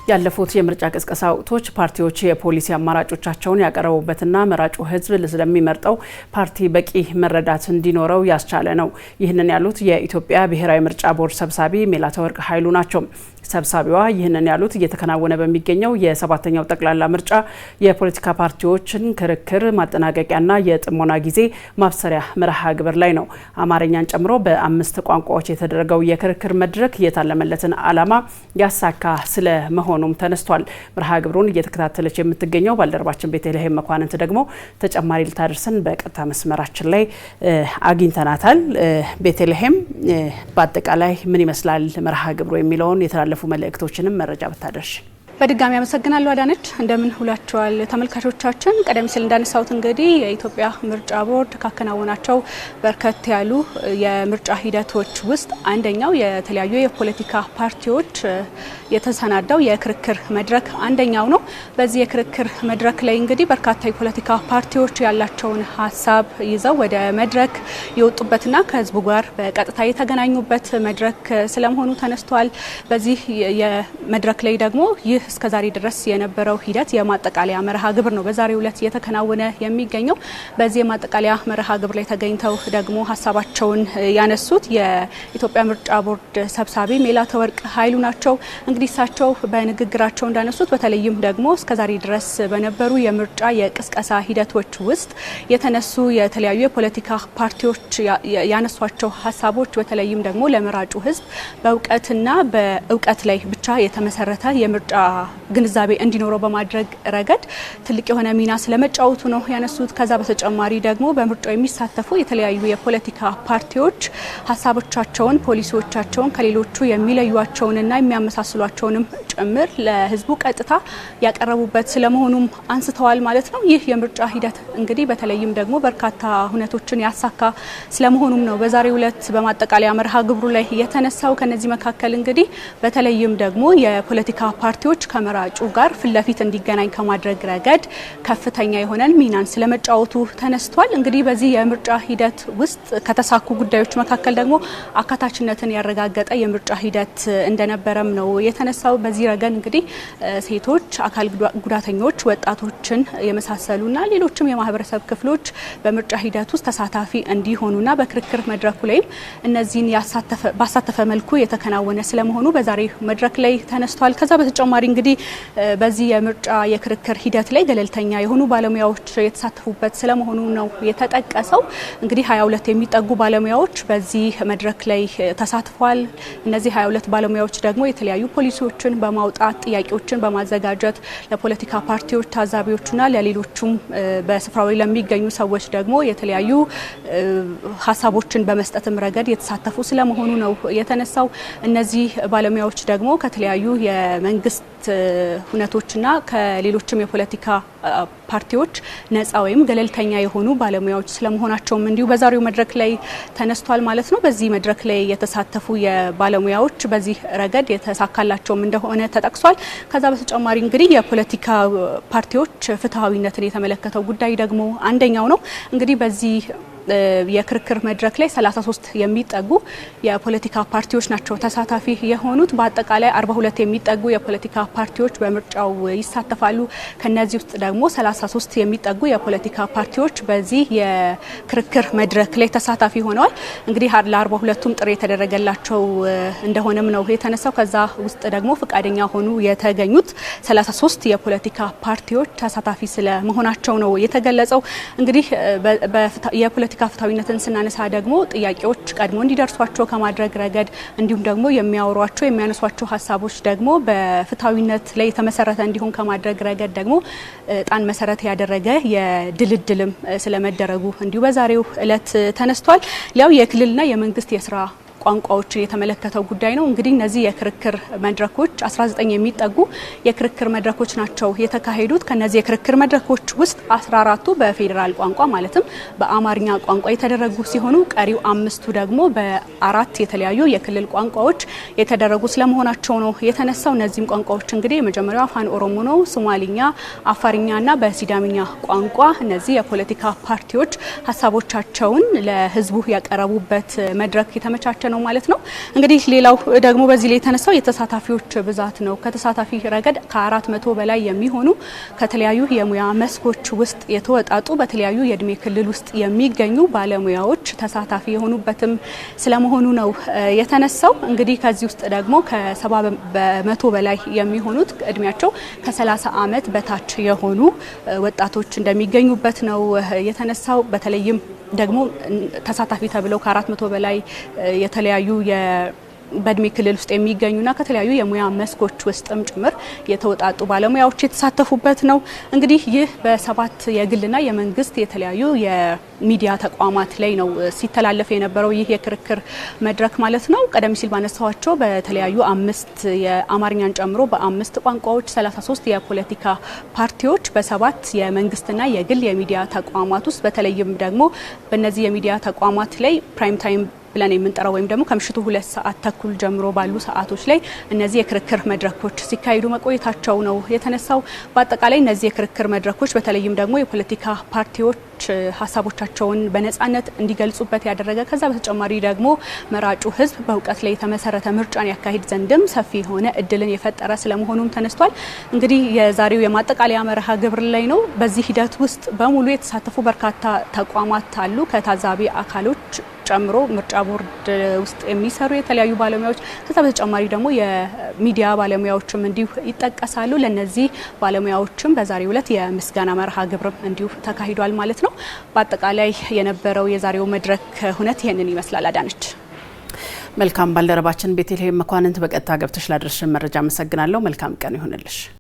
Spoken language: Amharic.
ያለፉት የምርጫ ቅስቀሳ ወቅቶች ፓርቲዎች የፖሊሲ አማራጮቻቸውን ያቀረቡበትና መራጩ ህዝብ ስለሚመርጠው ፓርቲ በቂ መረዳት እንዲኖረው ያስቻለ ነው። ይህንን ያሉት የኢትዮጵያ ብሔራዊ ምርጫ ቦርድ ሰብሳቢ ሜላተወርቅ ኃይሉ ናቸው። ሰብሳቢዋ ይህንን ያሉት እየተከናወነ በሚገኘው የ7ኛው ጠቅላላ ምርጫ የፖለቲካ ፓርቲዎችን ክርክር ማጠናቀቂያና የጥሞና ጊዜ ማብሰሪያ መርሃ ግብር ላይ ነው። አማርኛን ጨምሮ በ5 ቋንቋዎች የተደረገው የክርክር መድረክ የታለመለትን ዓላማ ያሳካ ስለመሆኑም ተነስቷል። መርሃ ግብሩን እየተከታተለች የምትገኘው ባልደረባችን ቤተልሔም መኳንንት ደግሞ ተጨማሪ ልታደርሰን በቀጥታ መስመራችን ላይ አግኝተናታል። ቤተልሔም፣ በአጠቃላይ ምን ይመስላል መርሃ ግብሩ የሚለውን የተላለፉ መልእክቶችንም መረጃ ብታደርሽ። በድጋሚ አመሰግናለሁ አዳነች። እንደምን ሁላችኋል ተመልካቾቻችን። ቀደም ሲል እንዳነሳሁት እንግዲህ የኢትዮጵያ ምርጫ ቦርድ ካከናወናቸው በርከት ያሉ የምርጫ ሂደቶች ውስጥ አንደኛው የተለያዩ የፖለቲካ ፓርቲዎች የተሰናዳው የክርክር መድረክ አንደኛው ነው። በዚህ የክርክር መድረክ ላይ እንግዲህ በርካታ የፖለቲካ ፓርቲዎች ያላቸውን ሀሳብ ይዘው ወደ መድረክ የወጡበትና ከህዝቡ ጋር በቀጥታ የተገናኙበት መድረክ ስለመሆኑ ተነስቷል። በዚህ የመድረክ ላይ ደግሞ ይህ እስከዛሬ ድረስ የነበረው ሂደት የማጠቃለያ መርሃ ግብር ነው በዛሬው ዕለት እየተከናወነ የሚገኘው። በዚህ የማጠቃለያ መርሃ ግብር ላይ ተገኝተው ደግሞ ሀሳባቸውን ያነሱት የኢትዮጵያ ምርጫ ቦርድ ሰብሳቢ ሜላተወርቅ ኃይሉ ናቸው። እንግዲህ እሳቸው በንግግራቸው እንዳነሱት በተለይም ደግሞ እስከዛሬ ድረስ በነበሩ የምርጫ የቅስቀሳ ሂደቶች ውስጥ የተነሱ የተለያዩ የፖለቲካ ፓርቲዎች ያነሷቸው ሀሳቦች በተለይም ደግሞ ለመራጩ ህዝብ በእውቀትና በእውቀት ላይ ብቻ የተመሰረተ የምርጫ ግንዛቤ እንዲኖረው በማድረግ ረገድ ትልቅ የሆነ ሚና ስለመጫወቱ ነው ያነሱት። ከዛ በተጨማሪ ደግሞ በምርጫው የሚሳተፉ የተለያዩ የፖለቲካ ፓርቲዎች ሀሳቦቻቸውን፣ ፖሊሲዎቻቸውን ከሌሎቹ የሚለዩቸውንና የሚያመሳስሏቸውንም ጭምር ለህዝቡ ቀጥታ ያቀረቡበት ስለመሆኑም አንስተዋል ማለት ነው። ይህ የምርጫ ሂደት እንግዲህ በተለይም ደግሞ በርካታ ሁነቶችን ያሳካ ስለመሆኑም ነው በዛሬው ዕለት በማጠቃለያ መርሃ ግብሩ ላይ የተነሳው። ከነዚህ መካከል እንግዲህ በተለይም ደግሞ የፖለቲካ ፓርቲዎች ከመራጩ ጋር ፍለፊት እንዲገናኝ ከማድረግ ረገድ ከፍተኛ የሆነን ሚናን ስለመጫወቱ ተነስቷል። እንግዲህ በዚህ የምርጫ ሂደት ውስጥ ከተሳኩ ጉዳዮች መካከል ደግሞ አካታችነትን ያረጋገጠ የምርጫ ሂደት እንደነበረም ነው የተነሳው። በዚህ ረገድ እንግዲህ ሴቶች፣ አካል ጉዳተኞች፣ ወጣቶችን የመሳሰሉና ሌሎችም የማህበረሰብ ክፍሎች በምርጫ ሂደት ውስጥ ተሳታፊ እንዲሆኑና በክርክር መድረኩ ላይም እነዚህን ባሳተፈ መልኩ የተከናወነ ስለመሆኑ በዛሬ መድረክ ላይ ተነስቷል። ከዛ በተጨማሪ እንግዲህ በዚህ የምርጫ የክርክር ሂደት ላይ ገለልተኛ የሆኑ ባለሙያዎች የተሳተፉበት ስለመሆኑ ነው የተጠቀሰው። እንግዲህ 22 የሚጠጉ ባለሙያዎች በዚህ መድረክ ላይ ተሳትፏል። እነዚህ 22 ባለሙያዎች ደግሞ የተለያዩ ፖሊሲዎችን በማውጣት ጥያቄዎችን በማዘጋጀት ለፖለቲካ ፓርቲዎች ታዛቢዎችና ለሌሎቹም በስፍራው ላይ ለሚገኙ ሰዎች ደግሞ የተለያዩ ሀሳቦችን በመስጠትም ረገድ የተሳተፉ ስለመሆኑ ነው የተነሳው። እነዚህ ባለሙያዎች ደግሞ ከተለያዩ የመንግስት ሁነቶችና ከሌሎችም የፖለቲካ ፓርቲዎች ነፃ ወይም ገለልተኛ የሆኑ ባለሙያዎች ስለመሆናቸውም እንዲሁ በዛሬው መድረክ ላይ ተነስቷል ማለት ነው። በዚህ መድረክ ላይ የተሳተፉ የባለሙያዎች በዚህ ረገድ የተሳካላቸውም እንደሆነ ተጠቅሷል። ከዛ በተጨማሪ እንግዲህ የፖለቲካ ፓርቲዎች ፍትሐዊነትን የተመለከተው ጉዳይ ደግሞ አንደኛው ነው። እንግዲህ በዚህ የክርክር መድረክ ላይ 33 የሚጠጉ የፖለቲካ ፓርቲዎች ናቸው ተሳታፊ የሆኑት። በአጠቃላይ 42 የሚጠጉ የፖለቲካ ፓርቲዎች በምርጫው ይሳተፋሉ። ከነዚህ ውስጥ ደግሞ 33 የሚጠጉ የፖለቲካ ፓርቲዎች በዚህ የክርክር መድረክ ላይ ተሳታፊ ሆነዋል። እንግዲህ ለ42ቱም ጥሪ የተደረገላቸው እንደሆነም ነው የተነሳው። ከዛ ውስጥ ደግሞ ፈቃደኛ ሆኑ የተገኙት 33 የፖለቲካ ፓርቲዎች ተሳታፊ ስለመሆናቸው ነው የተገለጸው። እንግዲህ የፖለቲካ ፍትሐዊነትን ስናነሳ ደግሞ ጥያቄዎች ቀድሞ እንዲደርሷቸው ከማድረግ ረገድ እንዲሁም ደግሞ የሚያነሷቸው ሀሳቦች ደግሞ በፍትሐዊነት ላይ የተመሰረተ እንዲሆን ከማድረግ ረገድ ደግሞ እጣን መሰረት ያደረገ የድልድልም ስለመደረጉ እንዲሁ በዛሬው ዕለት ተነስቷል። ያው የክልልና የመንግስት የስራ ቋንቋዎችን የተመለከተው ጉዳይ ነው። እንግዲህ እነዚህ የክርክር መድረኮች 19 የሚጠጉ የክርክር መድረኮች ናቸው የተካሄዱት። ከነዚህ የክርክር መድረኮች ውስጥ 14ቱ በፌዴራል ቋንቋ ማለትም በአማርኛ ቋንቋ የተደረጉ ሲሆኑ ቀሪው 5ቱ ደግሞ በ4 የተለያዩ የክልል ቋንቋዎች የተደረጉ ስለመሆናቸው ነው የተነሳው። እነዚህም ቋንቋዎች እንግዲህ የመጀመሪያው አፋን ኦሮሞ ነው፣ ሶማሊኛ፣ አፋርኛና በሲዳምኛ ቋንቋ እነዚህ የፖለቲካ ፓርቲዎች ሀሳቦቻቸውን ለህዝቡ ያቀረቡበት መድረክ የተመቻቸ ነው ማለት ነው። እንግዲህ ሌላው ደግሞ በዚህ ላይ የተነሳው የተሳታፊዎች ብዛት ነው። ከተሳታፊ ረገድ ከ400 በላይ የሚሆኑ ከተለያዩ የሙያ መስኮች ውስጥ የተወጣጡ በተለያዩ የእድሜ ክልል ውስጥ የሚገኙ ባለሙያዎች ተሳታፊ የሆኑበትም ስለመሆኑ ነው የተነሳው። እንግዲህ ከዚህ ውስጥ ደግሞ ከ70 በመቶ በላይ የሚሆኑት እድሜያቸው ከ30 ዓመት በታች የሆኑ ወጣቶች እንደሚገኙበት ነው የተነሳው። በተለይም ደግሞ ተሳታፊ ተብለው ከ400 በላይ የተለያዩ በእድሜ ክልል ውስጥ የሚገኙና ከተለያዩ የሙያ መስኮች ውስጥም ጭምር የተወጣጡ ባለሙያዎች የተሳተፉበት ነው። እንግዲህ ይህ በሰባት የግልና የመንግስት የተለያዩ የሚዲያ ተቋማት ላይ ነው ሲተላለፍ የነበረው ይህ የክርክር መድረክ ማለት ነው። ቀደም ሲል ባነሳዋቸው በተለያዩ 5 የአማርኛን ጨምሮ በ5 ቋንቋዎች 33 የፖለቲካ ፓርቲዎች በሰባት የመንግስትና የግል የሚዲያ ተቋማት ውስጥ በተለይም ደግሞ በእነዚህ የሚዲያ ተቋማት ላይ ፕራይም ታይም ብለን የምንጠራው ወይም ደግሞ ከምሽቱ 2 ሰዓት ተኩል ጀምሮ ባሉ ሰዓቶች ላይ እነዚህ የክርክር መድረኮች ሲካሄዱ መቆየታቸው ነው የተነሳው። በአጠቃላይ እነዚህ የክርክር መድረኮች በተለይም ደግሞ የፖለቲካ ፓርቲዎች ሀሳቦቻቸውን በነጻነት እንዲገልጹበት ያደረገ ከዛ በተጨማሪ ደግሞ መራጩ ሕዝብ በእውቀት ላይ የተመሰረተ ምርጫን ያካሂድ ዘንድም ሰፊ የሆነ እድልን የፈጠረ ስለመሆኑም ተነስቷል። እንግዲህ የዛሬው የማጠቃለያ መርሃ ግብር ላይ ነው። በዚህ ሂደት ውስጥ በሙሉ የተሳተፉ በርካታ ተቋማት አሉ። ከታዛቢ አካሎች ጨምሮ ምርጫ ቦርድ ውስጥ የሚሰሩ የተለያዩ ባለሙያዎች ከዛ በተጨማሪ ደግሞ የሚዲያ ባለሙያዎችም እንዲሁ ይጠቀሳሉ። ለነዚህ ባለሙያዎችም በዛሬው ዕለት የምስጋና መርሃ ግብር እንዲሁ ተካሂዷል ማለት ነው። በአጠቃላይ የነበረው የዛሬው መድረክ ሁነት ይህንን ይመስላል። አዳነች። መልካም ባልደረባችን ቤተልሔም መኳንንት በቀጥታ ገብተሽ ላደረስሽን መረጃ አመሰግናለሁ። መልካም ቀን ይሁንልሽ።